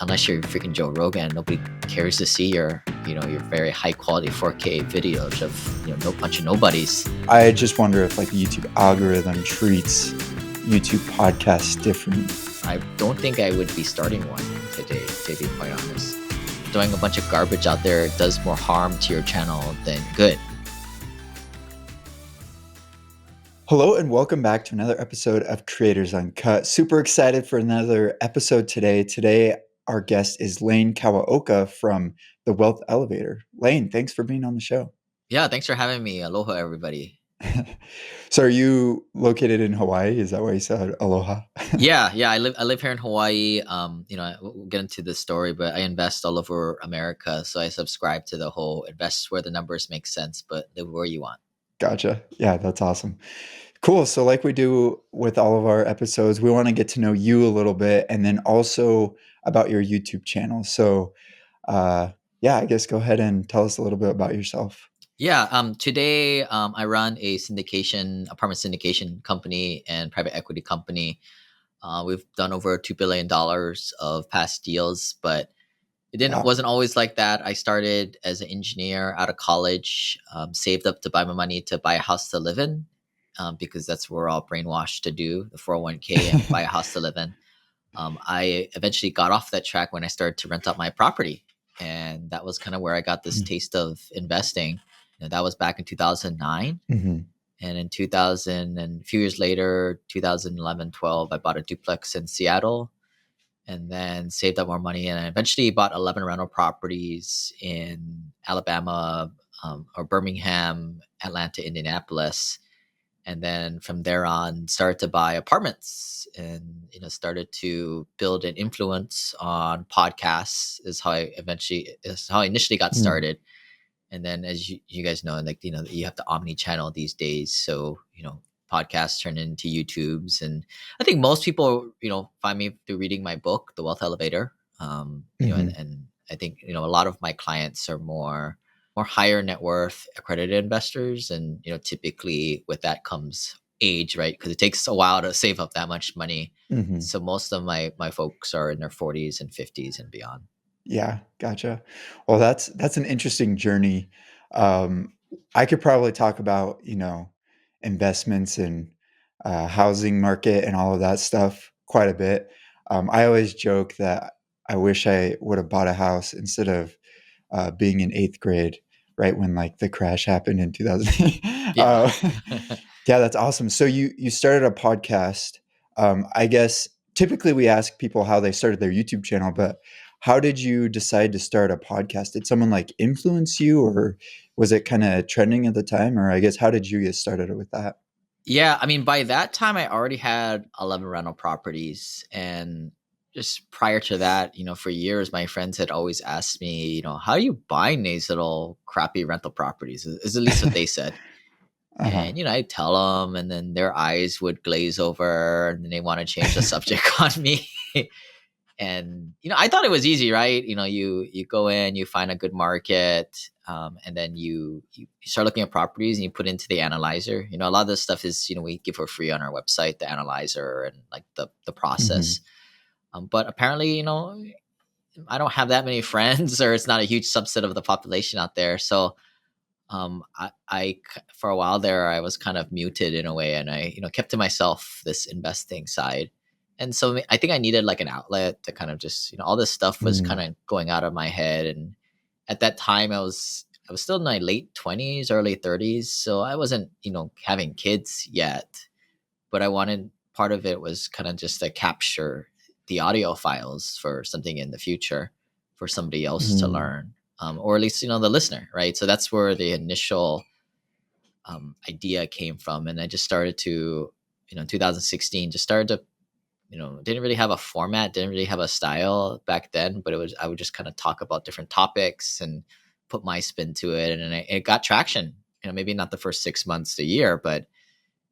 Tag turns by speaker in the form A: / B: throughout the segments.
A: unless you're freaking Joe Rogan, nobody cares to see your very high quality 4K videos of, no bunch of nobodies.
B: I just wonder if like the YouTube algorithm treats YouTube podcasts different.
A: I don't think I would be starting one today, to be quite honest. Throwing a bunch of garbage out there does more harm to your channel than good.
B: Hello and welcome back to another episode of Creators Uncut. Super excited for another episode today. Today, our guest is Lane Kawaoka from The Wealth Elevator. Lane, thanks for being on the show.
A: Yeah, thanks for having me. Aloha, everybody.
B: So are you located in Hawaii? Is that why you said aloha?
A: Yeah. I live here in Hawaii. We'll get into this story, but I invest all over America. So I subscribe to the whole invest where the numbers make sense, but live where you want.
B: Gotcha. Yeah, that's awesome. Cool. So like we do with all of our episodes, we want to get to know you a little bit and then also about your YouTube channel. So yeah, I guess go ahead and tell us a little bit about yourself.
A: Yeah. Today, I run a apartment syndication company and private equity company. We've done over $2 billion of past deals, but it didn't
B: Wow.
A: wasn't always like that. I started as an engineer out of college, saved up to buy my money to buy a house to live in, because that's what we're all brainwashed to do, the 401k and buy a house to live in. I eventually got off that track when I started to rent out my property. And that was kind of where I got this taste of investing. That was back in 2009.
B: Mm-hmm.
A: And in 2000 and a few years later, 2011, 12, I bought a duplex in Seattle and then saved up more money. And I eventually bought 11 rental properties in Alabama, or Birmingham, Atlanta, Indianapolis. And then from there on, started to buy apartments and, started to build an influence on podcasts is how I initially got started. And then as you guys know, like, you have the omni-channel these days. So, podcasts turn into YouTubes. And I think most people, find me through reading my book, The Wealth Elevator. And I think, a lot of my clients are more higher net worth accredited investors. And, typically with that comes age, right? Because it takes a while to save up that much money.
B: Mm-hmm.
A: So most of my folks are in their 40s and 50s and beyond.
B: Yeah, gotcha. Well, that's an interesting journey. Um, I could probably talk about, investments and housing market and all of that stuff quite a bit. I always joke that I wish I would have bought a house instead of being in eighth grade, right when like the crash happened in 2000.
A: Yeah.
B: Yeah, that's awesome. So you started a podcast. I guess typically we ask people how they started their YouTube channel, but how did you decide to start a podcast? Did someone like influence you, or was it kind of trending at the time? Or I guess how did you get started with that?
A: Yeah, I mean, by that time, I already had 11 rental properties. And just prior to that, for years, my friends had always asked me, how are you buying these little crappy rental properties? Is at least what they said.
B: Uh-huh.
A: And, I tell them, and then their eyes would glaze over, and then they want to change the subject on me. And I thought it was easy, right? You go in, you find a good market, and then you start looking at properties and you put into the analyzer. A lot of this stuff is we give for free on our website, the analyzer and like the process. But apparently, I don't have that many friends, or it's not a huge subset of the population out there. So for a while there, I was kind of muted in a way, and I kept to myself this investing side. And so I think I needed like an outlet to kind of just, all this stuff was
B: Mm-hmm.
A: kind of going out of my head. And at that time, I was still in my late 20s, early 30s, so I wasn't having kids yet. But I wanted, part of it was kind of just to capture the audio files for something in the future for somebody else to learn, or at least the listener, right? So that's where the initial idea came from. And I just started to, in 2016, just started to, didn't really have a format, didn't really have a style back then, but I would just kind of talk about different topics and put my spin to it. And it got traction, maybe not the first 6 months to a year, but it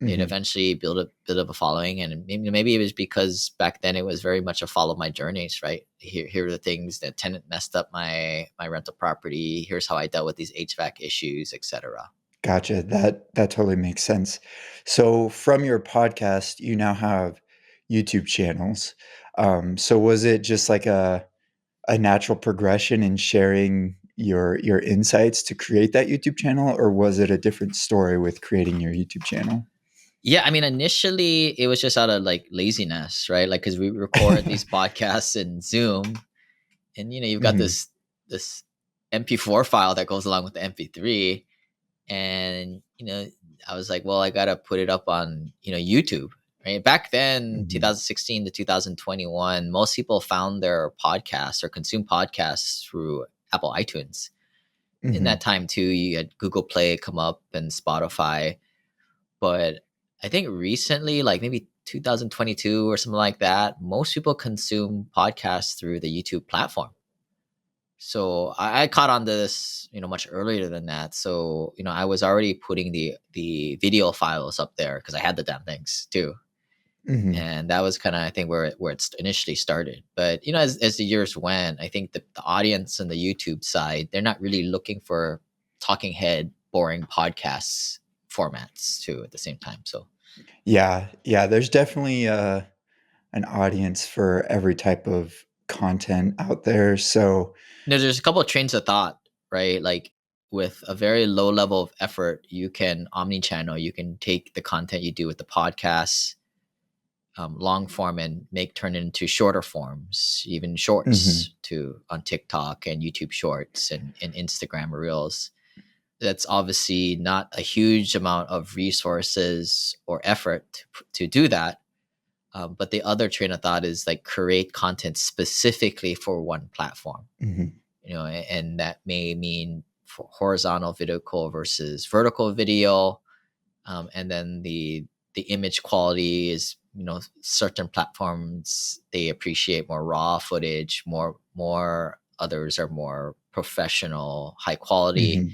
B: Mm-hmm.
A: eventually built a bit of a following. And maybe it was because back then it was very much a follow my journeys, right? Here are the things that tenant messed up my rental property. Here's how I dealt with these HVAC issues, etc.
B: Gotcha. That totally makes sense. So from your podcast, you now have YouTube channels. So was it just like a natural progression in sharing your insights to create that YouTube channel, or was it a different story with creating your YouTube channel?
A: Yeah, I mean, initially it was just out of like laziness, right? Like, because we record these podcasts in Zoom, and you've got
B: Mhm,
A: this MP4 file that goes along with the MP3, and I was like, well, I gotta put it up on YouTube, right? Back then,
B: mhm,
A: 2016 to 2021, most people found their podcasts or consume podcasts through Apple iTunes. In that
B: mhm,
A: time too, you had Google Play come up and Spotify. But I think recently, like maybe 2022 or something like that, most people consume podcasts through the YouTube platform. So I caught on this, much earlier than that. So I was already putting the video files up there because I had the damn things too,
B: mhm.
A: and that was kind of I think where it initially started. But as the years went, I think the audience on the YouTube side, they're not really looking for talking head, boring podcasts formats too at the same time. So
B: Yeah, yeah, there's definitely, an audience for every type of content out there, so
A: there's a couple of trains of thought, right? Like with a very low level of effort, you can omni-channel. You can take the content you do with the podcasts, long form, and turn it into shorter forms, even
B: mhm,
A: shorts to on TikTok and YouTube Shorts and Instagram Reels. That's obviously not a huge amount of resources or effort to do that. But the other train of thought is like create content specifically for one platform,
B: mhm,
A: and that may mean for horizontal video call versus vertical video, and then the image quality is certain platforms they appreciate more raw footage, more others are more professional, high quality,
B: mhm.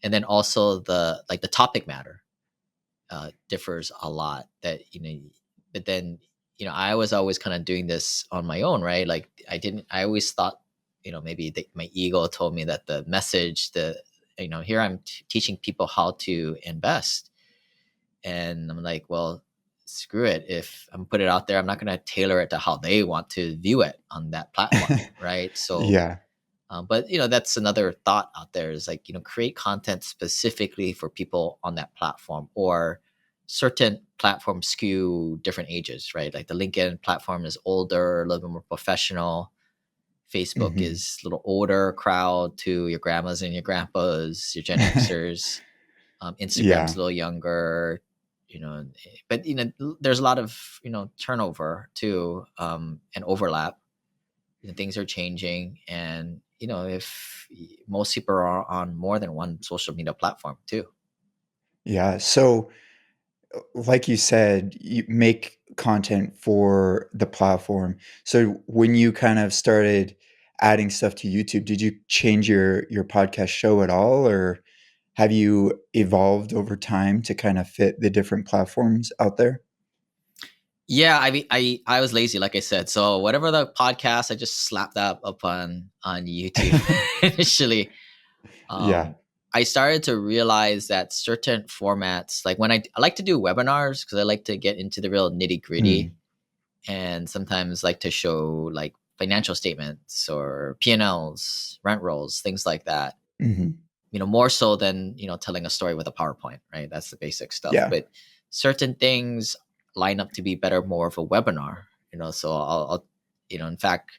A: and then also the topic matter differs a lot. But then I was always kind of doing this on my own, right? Like I always thought maybe my ego told me that the message, the here I'm teaching people how to invest, and I'm like, well, screw it. If I'm put it out there, I'm not going to tailor it to how they want to view it on that platform, right? So
B: Yeah,
A: but that's another thought out there is like create content specifically for people on that platform, or certain platforms skew different ages, right? Like the LinkedIn platform is older, a little bit more professional. Facebook
B: mhm.
A: is a little older crowd to your grandmas and your grandpas, your Gen Xers. Instagram's
B: Yeah,
A: a little younger, but there's a lot of turnover too, and overlap. Things are changing, and if most people are on more than one social media platform too.
B: yeah, so like you said, you make content for the platform. So when you kind of started adding stuff to YouTube, did you change your podcast show at all, or have you evolved over time to kind of fit the different platforms out there?
A: Yeah, I mean, I was lazy, like I said. So whatever the podcast, I just slapped that up on YouTube initially.
B: Yeah.
A: um I started to realize that certain formats, like when I like to do webinars because I like to get into the real nitty gritty,
B: Mm,
A: and sometimes like to show like financial statements or P&Ls, rent rolls, things like that.
B: mhm.
A: More so than telling a story with a PowerPoint, right? That's the basic stuff.
B: Yeah.
A: But certain things line up to be better more of a webinar. So I'll in fact,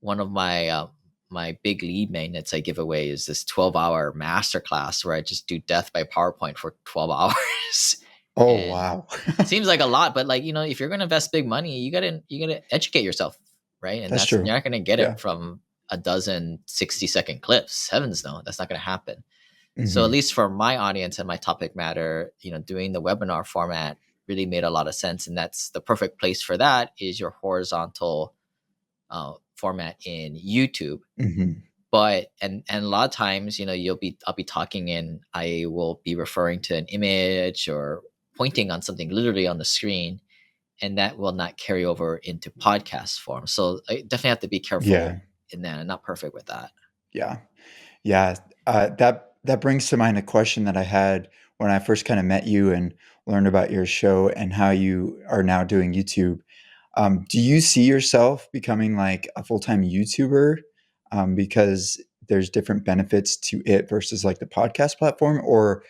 A: one of my big lead magnets I give away is this 12-hour masterclass where I just do death by PowerPoint for 12 hours.
B: Oh,
A: And
B: wow.
A: seems like a lot, but like if you're gonna invest big money, you gotta educate yourself, right? And
B: That's
A: that's
B: true.
A: you're not gonna get
B: Yeah.
A: it from a dozen 60-second clips. Heavens no, that's not gonna happen. So at
B: Mhm,
A: least for my audience and my topic matter, doing the webinar format really made a lot of sense, and that's the perfect place for that is your horizontal format in YouTube.
B: mhm.
A: But and a lot of times, I'll be talking and I will be referring to an image or pointing on something literally on the screen, and that will not carry over into podcast form. So I definitely have to be careful
B: Yeah.
A: in that. I'm not perfect with that.
B: Yeah. Yeah, that brings to mind a question that I had when I first kinda met you and learned about your show and how you are now doing YouTube. Do you see yourself becoming, like, a full-time YouTuber? because there's different benefits to it versus like the podcast platform, or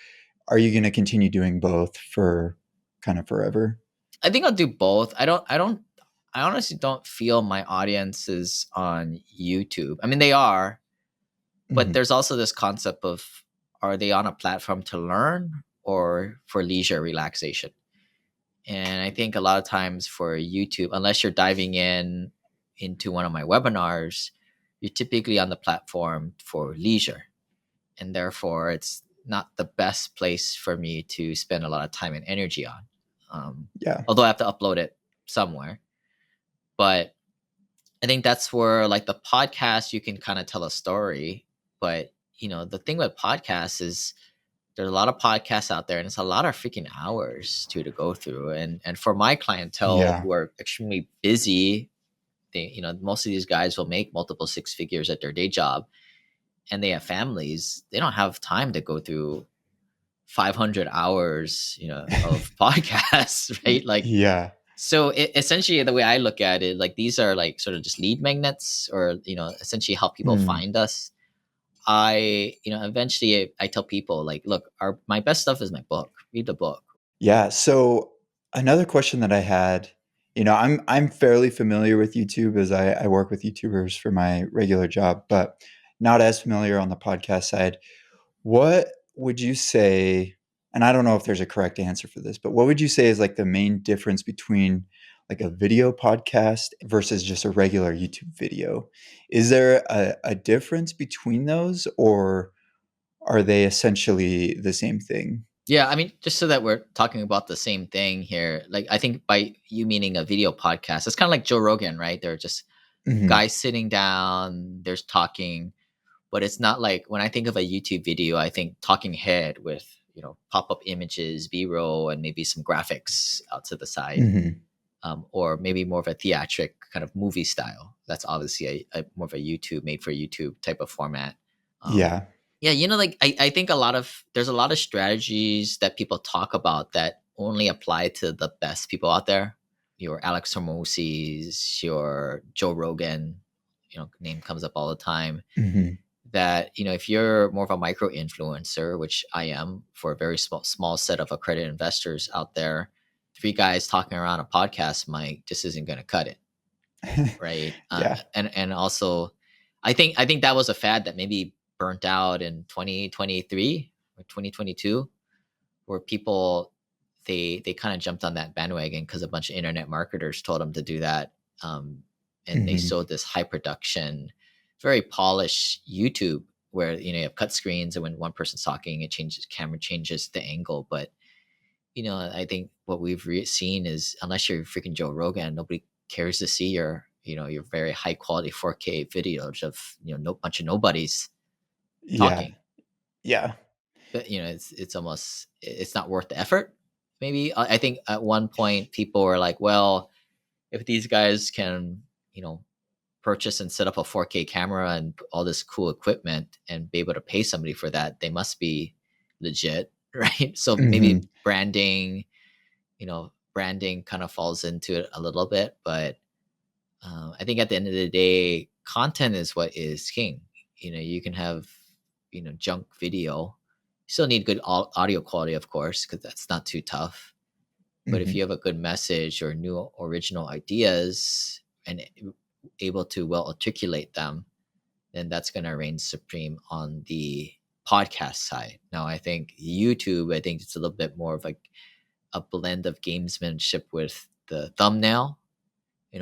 B: are you going to continue doing both for kind of forever?
A: I think I'll do both. I honestly don't feel my audience is on YouTube. I mean, they are, but
B: Hmm.
A: there's also this concept of, are they on a platform to learn or for leisure relaxation? And I think a lot of times for YouTube, unless you're diving in into one of my webinars, you're typically on the platform for leisure. And therefore, it's not the best place for me to spend a lot of time and energy on.
B: Yeah,
A: Although I have to upload it somewhere. But I think that's where, like, the podcast, you can kind of tell a story. But, the thing with podcasts is there's a lot of podcasts out there, and it's a lot of freaking hours to go through. And for my clientele
B: yeah,
A: who are extremely busy, most of these guys will make multiple six figures at their day job, and they have families. They don't have time to go through 500 hours, of podcasts, right? Like,
B: yeah.
A: so essentially, the way I look at it, like, these are like sort of just lead magnets, or essentially help people
B: Mm.
A: find us. Eventually, I tell people, like, look, my best stuff is my book. Read the book.
B: Yeah. So another question that I had, I'm fairly familiar with YouTube as I work with YouTubers for my regular job, but not as familiar on the podcast side. What would you say, and I don't know if there's a correct answer for this, but what would you say is like the main difference between like a video podcast versus just a regular YouTube video? Is there a difference between those, or are they essentially the same thing?
A: Yeah, I mean, just so that we're talking about the same thing here, like, I think by you meaning a video podcast, it's kind of like Joe Rogan, right? They're just
B: Hmm.
A: guys sitting down, there's talking, but it's not like, when I think of a YouTube video, I think talking head with, pop up images, B roll, and maybe some graphics out to the side,
B: Hmm.
A: or maybe more of a theatric kind of movie style. That's obviously a more of a YouTube, made for YouTube type of format. Um,
B: Yeah.
A: yeah, like, I think there's a lot of strategies that people talk about that only apply to the best people out there. Your Alex Hormozis, your Joe Rogan, name comes up all the time.
B: Hmm.
A: That, if you're more of a micro influencer, which I am, for a very small set of accredited investors out there, three guys talking around a podcast mic just isn't going to cut it, right?
B: Yeah.
A: And also, I think that was a fad that maybe burnt out in 2023 or 2022, where people, they kind of jumped on that bandwagon because a bunch of internet marketers told them to do that. um, and they
B: Hmm.
A: sold this high production, very polished YouTube, where, you have cut screens, and when one person's talking, it changes, camera changes the angle. But, I think what we've seen is, unless you're freaking Joe Rogan, nobody cares to see your very high quality 4K videos of, no bunch of nobodies
B: Yeah.
A: talking.
B: Yeah.
A: But, it's almost, it's not worth the effort. Maybe I think at one point people were like, well, if these guys can, purchase and set up a 4K camera and all this cool equipment and be able to pay somebody for that, they must be legit, right? So maybe
B: Hmm.
A: branding kind of falls into it a little bit. But I think at the end of the day, content is what is king. You can have, junk video. You still need good audio quality, of course, because that's not too tough. But if
B: Hmm.
A: you have a good message or new original ideas, and able to well articulate them, then that's going to reign supreme on the podcast side. Now, I think YouTube, I think it's a little bit more of a blend of gamesmanship with the thumbnail,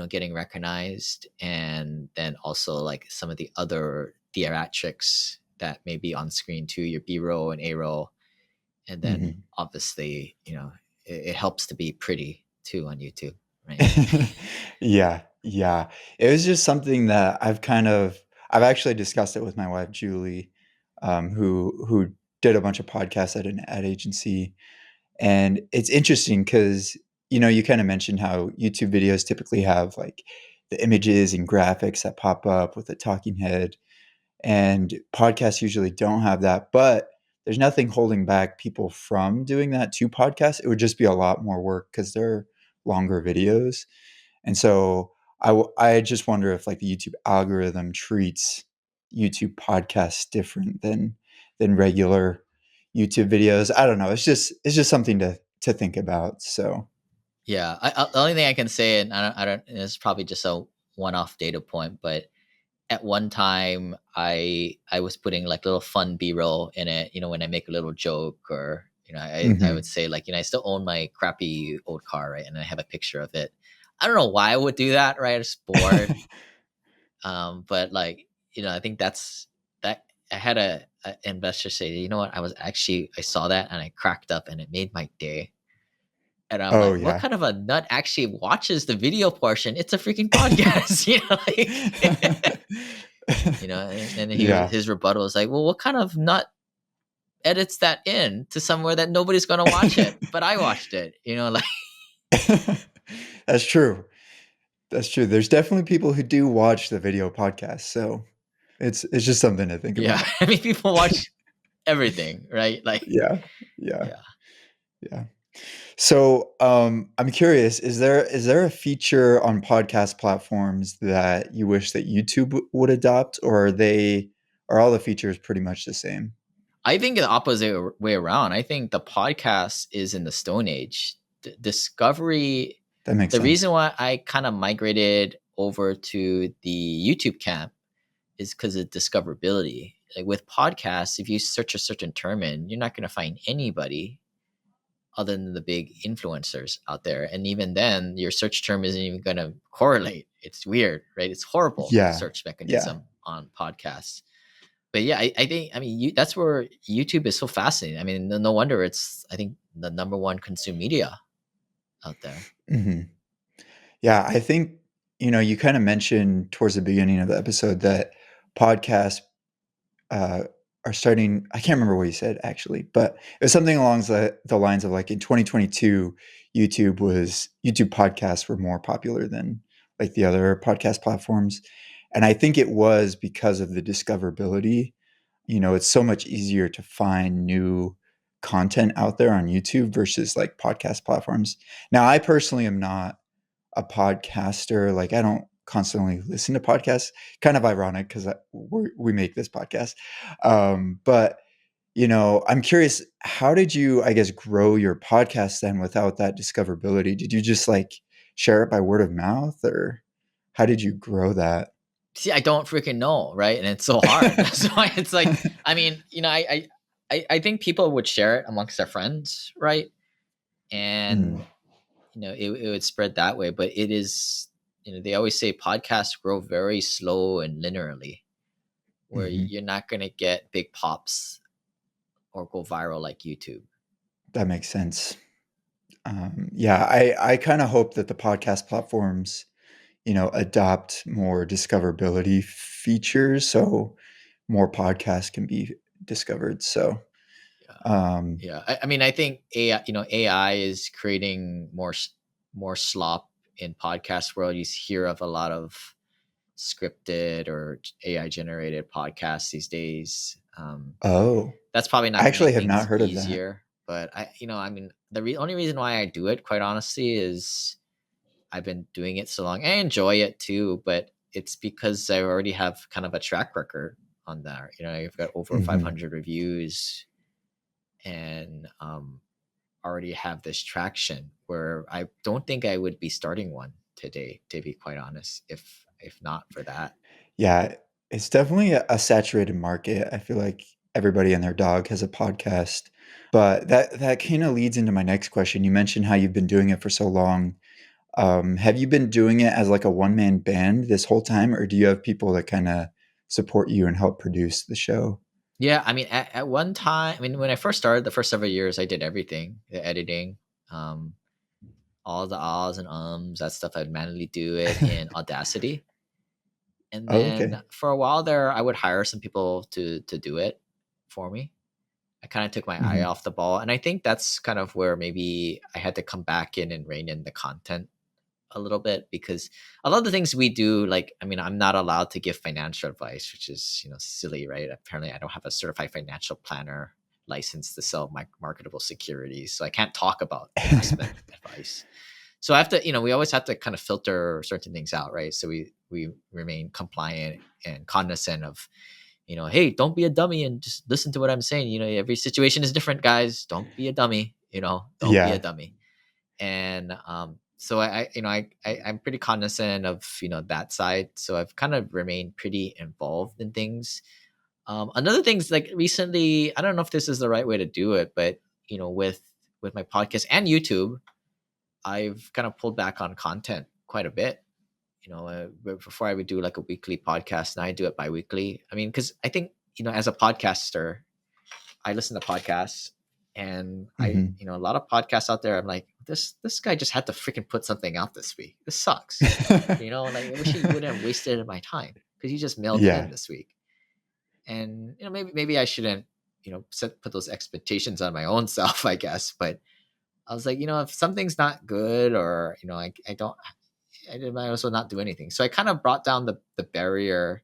A: getting recognized, and then also like some of the other theatrics that may be on screen too, your B roll and A roll. And then
B: Hmm.
A: obviously, it helps to be pretty too on YouTube, right?
B: Yeah, yeah. It was just something that I've actually discussed it with my wife, Julie, who did a bunch of podcasts at an ad agency. And it's interesting because, you kind of mentioned how YouTube videos typically have like the images and graphics that pop up with a talking head. And podcasts usually don't have that, but there's nothing holding back people from doing that to podcasts. It would just be a lot more work because they're longer videos. And so I just wonder if like the YouTube algorithm treats YouTube podcasts different than regular YouTube videos? I don't know. It's just something to think about. So,
A: Yeah, the only thing I can say, and I don't, and it's probably just a one-off data point, but at one time I was putting like little fun B-roll in it. When I make a little joke, or I would
B: mhm.
A: say, like, I still own my crappy old car, right? And I have a picture of it. I don't know why I would do that, right? I was bored. But like, I think that I had a investor say, you know what, I saw that and I cracked up and it made my day. And I'm
B: Oh
A: like, what
B: yeah.
A: kind of a nut actually watches the video portion? It's a freaking podcast, like, and
B: Yeah.
A: his rebuttal was like, well, what kind of nut edits that in to somewhere that nobody's going to watch it? But I watched it, like,
B: That's true. That's true. There's definitely people who do watch the video podcast, so it's just something to think
A: yeah.
B: about.
A: I mean, people watch everything, right? Like,
B: Yeah. Yeah.
A: yeah.
B: Yeah. So, I'm curious, is there a feature on podcast platforms that you wish that YouTube would adopt, or are all the features pretty much the same?
A: I think the opposite way around. I think the podcast is in the Stone Age. Discovery,
B: That makes
A: the reason
B: sense.
A: why I kind of migrated over to the YouTube camp is because of discoverability. Like with podcasts, if you search a certain term in, you're not going to find anybody other than the big influencers out there. And even then, your search term isn't even going to correlate. It's weird, right? It's horrible
B: Yeah.
A: search
B: Yeah.
A: mechanism on podcasts. But yeah, I think, I mean, that's where YouTube is so fascinating. I mean, no wonder it's, I think, the number one consumed media out there.
B: Mhm. Yeah, I think, you kinda mentioned towards the beginning of the episode that podcasts uh, are starting. I can't remember what you said actually, but it was something along the lines of like in 2022, YouTube podcasts were more popular than like the other podcast platforms. And I think it was because of the discoverability. It's so much easier to find new content out there on YouTube versus like podcast platforms. Now, I personally am not a podcaster. Like, I don't constantly listen to podcasts. Kind of ironic because we make this podcast. But I'm curious, how did you, I guess, grow your podcast then without that discoverability? Did you just like share it by word of mouth, or how did you grow that?
A: See, I don't freaking know, right? And it's so hard. That's why it's like, I mean, I think people would share it amongst their friends, right?
B: Mm,
A: And it would spread that way. But it is, they always say podcasts grow very slow and linearly, where
B: mhm.
A: you're not gonna get big pops or go viral like YouTube.
B: That makes sense. Yeah, I kind of hope that the podcast platforms, adopt more discoverability features so more podcasts can be discovered. So,
A: Yeah,
B: um,
A: yeah. I mean, I think AI is creating more slop in podcast world. You hear of a lot of scripted or AI generated podcasts these days.
B: oh,
A: That's probably
B: I
A: not going to
B: actually
A: make
B: have not
A: things
B: heard of that.
A: easier, but I mean, only reason why I do it, quite honestly, is I've been doing it so long. I enjoy it too, but it's because I already have kind of a track record on that. I've got over
B: Mhm.
A: 500 reviews, and already have this traction where I don't think I would be starting one today, to be quite honest, if not for that.
B: Yeah, it's definitely a saturated market. I feel like everybody and their dog has a podcast. But that kinda leads into my next question. You mentioned how you've been doing it for so long. Have you been doing it as like a one-man band this whole time, or do you have people that kinda support you and help produce the show?
A: Yeah, I mean, at one time, I mean, when I first started, the first several years, I did everything, the editing, um, all the ahs and ums, that stuff. I'd manually do it in Audacity, and
B: Oh,
A: then
B: okay.
A: for a while there, I would hire some people to do it for me. I kind of took my eye
B: Mhm.
A: off the ball, and I think that's kind of where maybe I had to come back in and rein in the content a little bit, because a lot of the things we do, like, I mean, I'm not allowed to give financial advice, which is, silly, right? Apparently I don't have a certified financial planner license to sell my marketable securities, so I can't talk about investment advice. So I have to, we always have to kind of filter certain things out, right? So we remain compliant and cognizant of hey, don't be a dummy and just listen to what I'm saying. Every situation is different, guys. Don't be a dummy. Don't be a
B: Yeah.
A: dummy. And so I'm pretty cognizant of that side. So I've kind of remained pretty involved in things. Another thing's like recently, I don't know if this is the right way to do it, but with my podcast and YouTube, I've kind of pulled back on content quite a bit. But before I would do like a weekly podcast, and I do it bi-weekly. I mean, because I think as a podcaster, I listen to podcasts, and
B: Mhm.
A: a lot of podcasts out there. I'm like, this guy just had to freaking put something out this week. This sucks. Like I wish he wouldn't have wasted my time because he just mailed it in
B: Yeah.
A: this week. And maybe I shouldn't put those expectations on my own self, I guess. But I was like, if something's not good, or I don't, I might as well not do anything. So I kind of brought down the barrier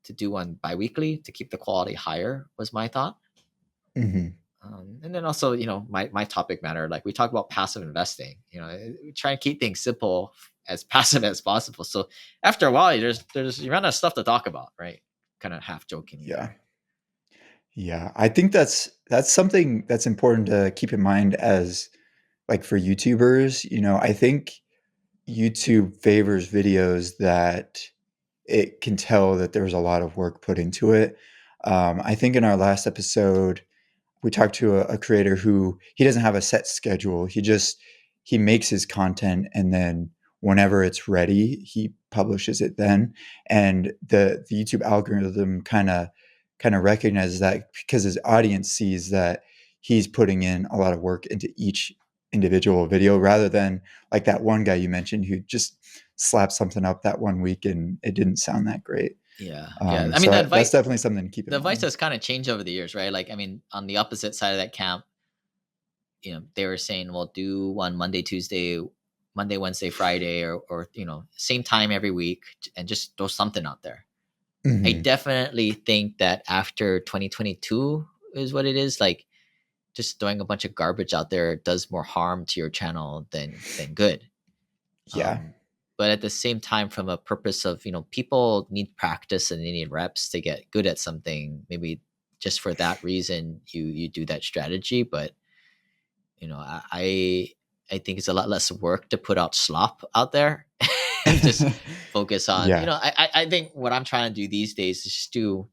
A: to do one biweekly to keep the quality higher, was my thought.
B: Mhm.
A: And then also, my topic matter, like we talk about passive investing, we try and keep things simple, as passive as possible. So after a while, you run out of stuff to talk about, right? Kind of half jokingly
B: Yeah.
A: there.
B: Yeah. I think that's something that's important to keep in mind as like for YouTubers, I think YouTube favors videos that it can tell that there's a lot of work put into it. I think in our last episode, we talked to a creator who he doesn't have a set schedule. He makes his content and then whenever it's ready, he publishes it then. And the YouTube algorithm kind of recognizes that because his audience sees that he's putting in a lot of work into each individual video rather than like that one guy you mentioned who just slapped something up that one week and it didn't sound that great.
A: Yeah, I mean,
B: So that's definitely something to keep in
A: the advice
B: mind.
A: has kind of changed over the years, right? Like, I mean, on the opposite side of that camp, they were saying, well, do one Monday, Tuesday, Monday, Wednesday, Friday, or same time every week, and just throw something out there. I
B: Mhm.
A: definitely think that after 2022 is what it is. Like, just throwing a bunch of garbage out there does more harm to your channel than good.
B: Yeah.
A: Um, but at the same time, from a purpose of people need practice and they need reps to get good at something. Maybe just for that reason, you do that strategy. But I think it's a lot less work to put out slop out there and just focus on.
B: Yeah.
A: I think what I'm trying to do these days is just do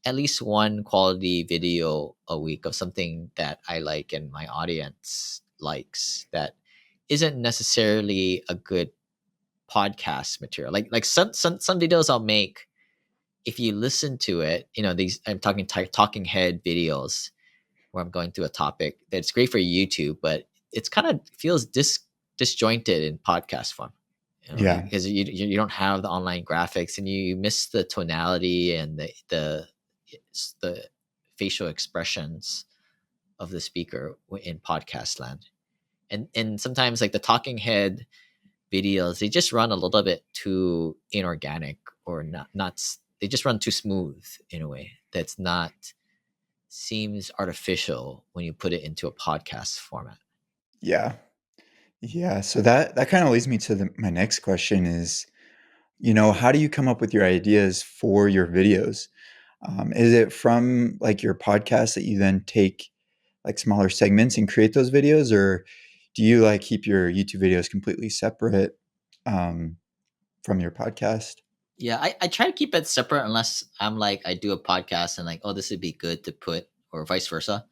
A: at least one quality video a week of something that I like and my audience likes, that isn't necessarily a good podcast material. Like some videos I'll make, if you listen to it, these I'm talking talking head videos where I'm going through a topic that's great for YouTube, but it's kind of feels disjointed in podcast form.
B: Yeah.
A: Because you don't have the online graphics, and you miss the tonality and the facial expressions of the speaker in podcast land. And sometimes like the talking head videos, they just run a little bit too inorganic, or not they just run too smooth in a way that's not seems artificial when you put it into a podcast format.
B: Yeah. Yeah. So that kind of leads me to my next question is, how do you come up with your ideas for your videos? Is it from like your podcast that you then take like smaller segments and create those videos, or do you like keep your YouTube videos completely separate um, from your podcast?
A: Yeah, I try to keep it separate unless I'm like I do a podcast and like, oh, this would be good to put, or vice versa.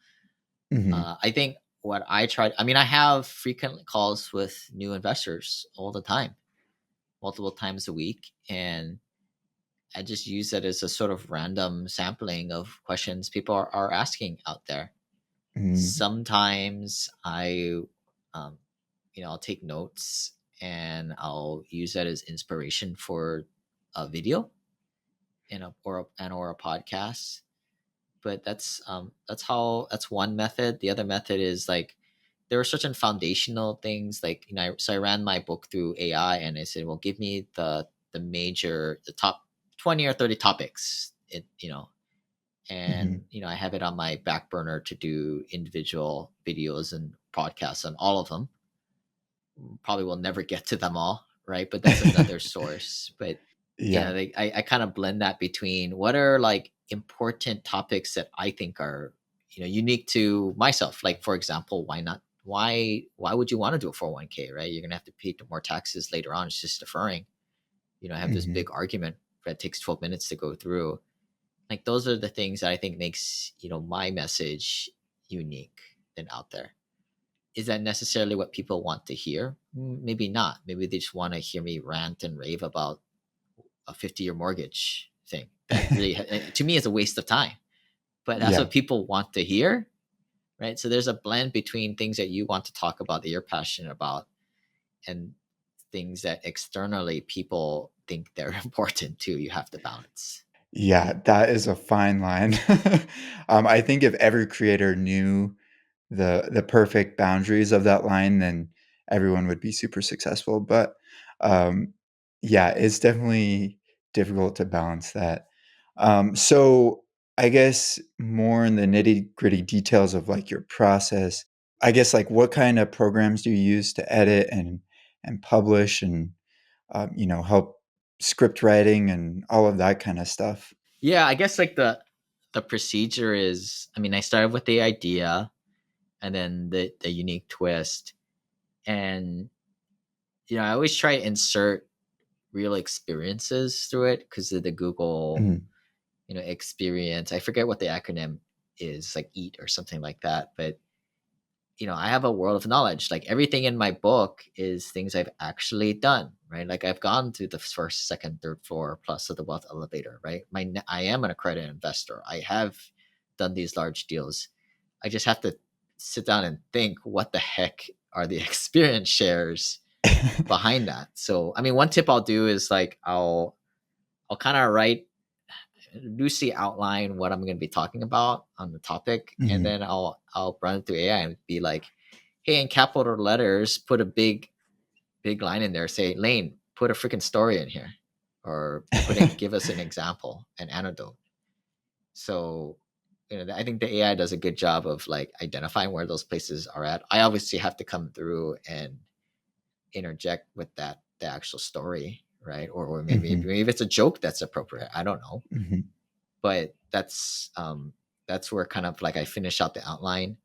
B: Hmm.
A: I think what I try, I mean, I have frequent calls with new investors all the time, multiple times a week, and I just use it as a sort of random sampling of questions people are asking out there.
B: Hmm.
A: Sometimes um, I'll take notes and I'll use that as inspiration for a video or a podcast. But that's one method. The other method is like there are certain foundational things, like so I ran my book through AI, and I said, well, give me the top 20 or 30 topics,
B: Hmm.
A: and I have it on my back burner to do individual videos and podcasts on all of them. Probably will never get to them all, right? But that's another source. But
B: Yeah.
A: I kind of blend that between what are like important topics that I think are, unique to myself. Like, for example, why not? Why would you want to do a 401k, right? You're gonna have to pay more taxes later on. It's just deferring. I have this
B: Mhm.
A: big argument that takes 12 minutes to go through. Like, those are the things that I think makes, my message unique and out there. Is that necessarily what people want to hear? Maybe not. Maybe they just want to hear me rant and rave about a 50-year mortgage thing that really, to me, is a waste of time. But that's
B: Yeah.
A: what people want to hear, right? So there's a blend between things that you want to talk about, that you're passionate about, and things that externally people think they're important too. You have to balance.
B: Yeah, that is a fine line. I think if every creator knew the perfect boundaries of that line, then everyone would be super successful. But um, yeah, it's definitely difficult to balance that. So I guess more in the nitty gritty details of like your process. I guess like what kind of programs do you use to edit and publish and help script writing and all of that kind of stuff.
A: Yeah, I guess like the procedure is, I mean, I started with the idea, and then the unique twist. And I always try to insert real experiences through it, because of the Google,
B: Mhm,
A: experience. I forget what the acronym is, like EAT or something like that. But I have a world of knowledge. Like, everything in my book is things I've actually done, right? Like, I've gone to the first, second, third floor plus of the wealth elevator, right? I am an accredited investor. I have done these large deals. I just have to sit down and think, what the heck are the experience shares behind that? So, I mean, one tip I'll do is, like, I'll kind of write, loosely outline what I'm going to be talking about on the topic, and
B: mhm.
A: then I'll run it through AI and be like, "Hey, in capital letters, put a big line in there. Say, Lane, put a freaking story in here, or give us an example, an anecdote." So, I think the AI does a good job of, like, identifying where those places are at. I obviously have to come through and interject with the actual story, right? Or
B: Mhm,
A: maybe it's a joke that's appropriate. I don't know.
B: mhm,
A: But that's where, kind of, like, I finish out the outline.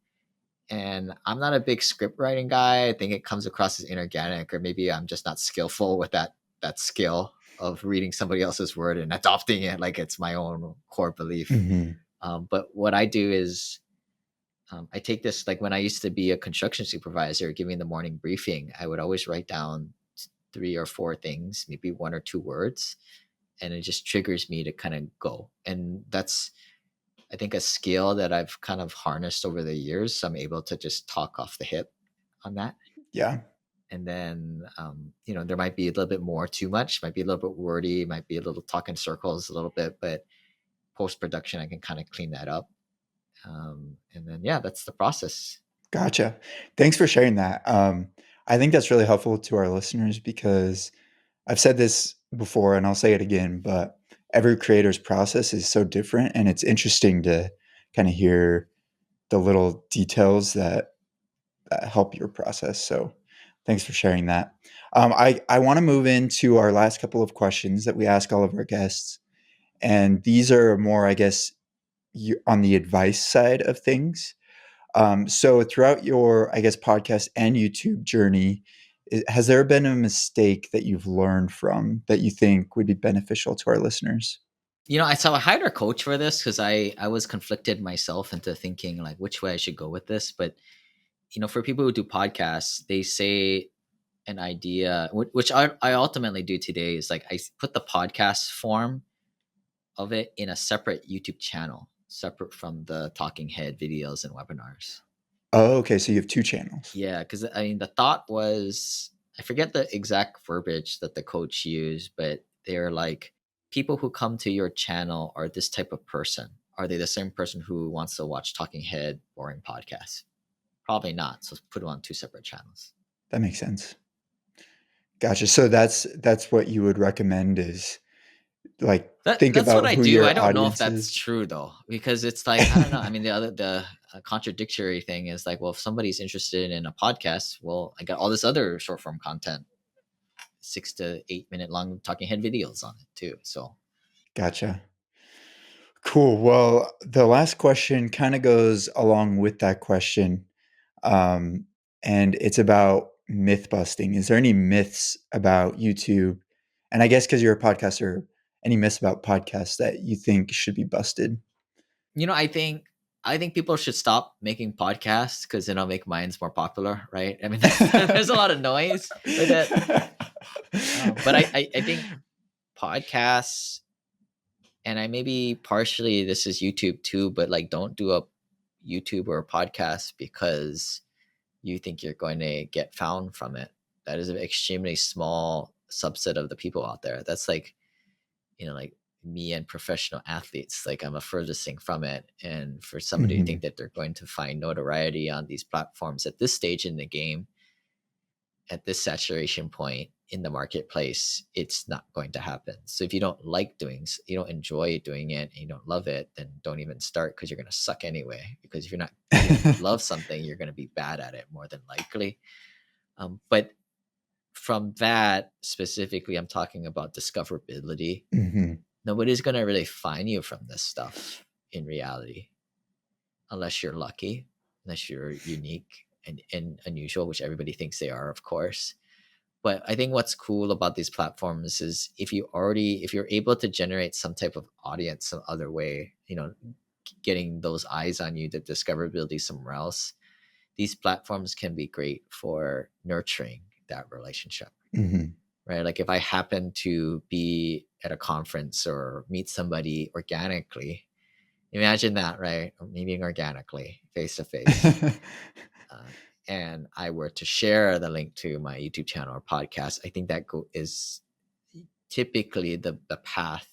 A: And I'm not a big script writing guy. I think it comes across as inorganic, or maybe I'm just not skillful with that skill of reading somebody else's word and adopting it like it's my own core belief.
B: mhm.
A: But what I do is, I take this, like, when I used to be a construction supervisor giving the morning briefing, I would always write down three or four things, maybe one or two words, and it just triggers me to kind of go. And that's, I think, a skill that I've kind of harnessed over the years. So I'm able to just talk off the hip on that.
B: Yeah,
A: And then, there might be a little bit more too much, might be a little bit wordy, might be a little talk in circles a little bit, but post production, I can kind of clean that up. And then, yeah, that's the process.
B: gotcha. Thanks for sharing that. I think that's really helpful to our listeners because I've said this before and I'll say it again, but every creator's process is so different, and it's interesting to kind of hear the little details that help your process. So thanks for sharing that. I want to move into our last couple of questions that we ask all of our guests. And these are more, I guess, on the advice side of things. So throughout your, I guess, podcast and YouTube journey, has there been a mistake that you've learned from that you think would be beneficial to our listeners?
A: I hired a coach for this, because I was conflicted myself into thinking, like, which way I should go with this. But for people who do podcasts, they say an idea, which I ultimately do today, is, like, I put the podcast form of it in a separate YouTube channel, separate from the talking head videos and webinars.
B: Oh, okay. So you have two channels.
A: Yeah, because, I mean, the thought was, I forget the exact verbiage that the coach used, but they're like, people who come to your channel are this type of person. Are they the same person who wants to watch talking head boring podcasts? Probably not. So put them on two separate channels.
B: That makes sense. Gotcha. So that's what you would recommend is like think
A: That's what
B: about
A: I
B: who
A: do. I
B: your
A: don't know if
B: audience
A: that's
B: is.
A: true though, because it's like, I don't know. I mean, the contradictory thing is, like, well, if somebody's interested in a podcast, well, I got all this other short form content, 6 to 8 minute long talking head videos on it too. So
B: Gotcha. Cool. Well, the last question kind of goes along with that question. Um, and it's about myth busting. Is there any myths about YouTube? And I guess because you're a podcaster, any myths about podcasts that you think should be busted?
A: I think people should stop making podcasts because then I'll make mine's more popular, right? I mean, there's a lot of noise with it. But I think podcasts, and I maybe partially this is YouTube too, but like don't do a YouTube or a podcast because you think you're going to get found from it. That is an extremely small subset of the people out there. That's like, like me and professional athletes. Like I'm a furthest thing from it. And for somebody to think
B: Mhm.
A: that they're going to find notoriety on these platforms at this stage in the game, at this saturation point in the marketplace, it's not going to happen. So if you don't like you don't enjoy doing it, and you don't love it, then don't even start because you're going to suck anyway. Because if you don't love something, you're going to be bad at it more than likely. But from that specifically, I'm talking about discoverability.
B: Mhm.
A: Nobody's going to really find you from this stuff in reality, unless you're lucky, unless you're unique and unusual, which everybody thinks they are, of course. But I think what's cool about these platforms is if you're able to generate some type of audience some other way, getting those eyes on you, the discoverability somewhere else, these platforms can be great for nurturing that relationship,
B: Mhm.
A: right? Like if I happen to be at a conference or meet somebody organically, imagine that, right? Or meeting organically face to face, uh, and I were to share the link to my YouTube channel or podcast, I think that is typically the path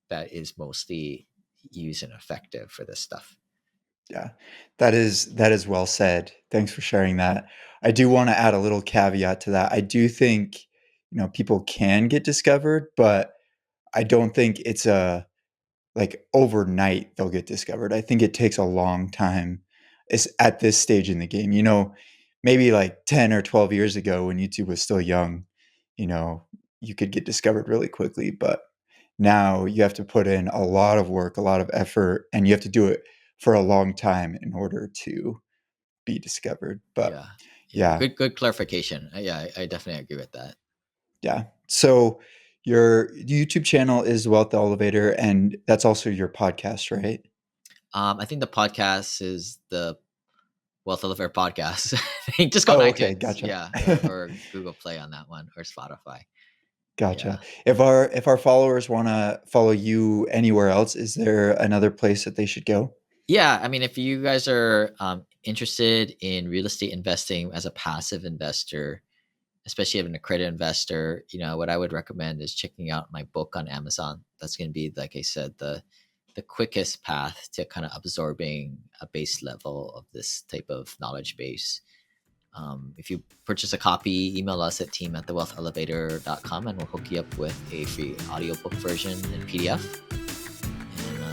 A: that is mostly used and effective for this stuff.
B: Yeah, that is well said. Thanks for sharing that. I do want to add a little caveat to that. I do think, people can get discovered, but I don't think it's a like overnight they'll get discovered. I think it takes a long time. It's at this stage in the game. Maybe like 10 or 12 years ago when YouTube was still young, you know, you could get discovered really quickly, but now you have to put in a lot of work, a lot of effort, and you have to do it for a long time in order to be discovered. But
A: Yeah, yeah,
B: yeah,
A: good clarification. Yeah, I definitely agree with that.
B: yeah. So your YouTube channel is Wealth Elevator, and that's also your podcast, right?
A: I think the podcast is the Wealth Elevator podcast. Just go on
B: Oh, okay,
A: iTunes,
B: gotcha.
A: yeah, or Google Play on that one, or Spotify. Yeah.
B: Gotcha. If our followers wanna follow you anywhere else, is there another place that they should go?
A: Yeah, I mean, if you guys are interested in real estate investing as a passive investor, especially as an accredited investor, what I would recommend is checking out my book on Amazon. That's going to be, like I said, the quickest path to kind of absorbing a base level of this type of knowledge base. If you purchase a copy, email us at team@thewealthelevator.com and we'll hook you up with a free audiobook version and PDF.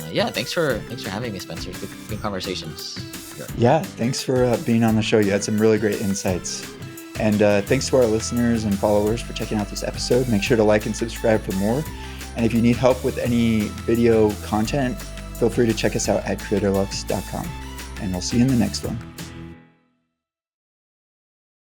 A: And yeah, thanks for having me, Spencer. Good conversations here.
B: Yeah, thanks for, being on the show. You had some really great insights. And, thanks to our listeners and followers for checking out this episode. Make sure to like and subscribe for more. And if you need help with any video content, feel free to check us out at creatorlux.com. And we'll see you in the next one.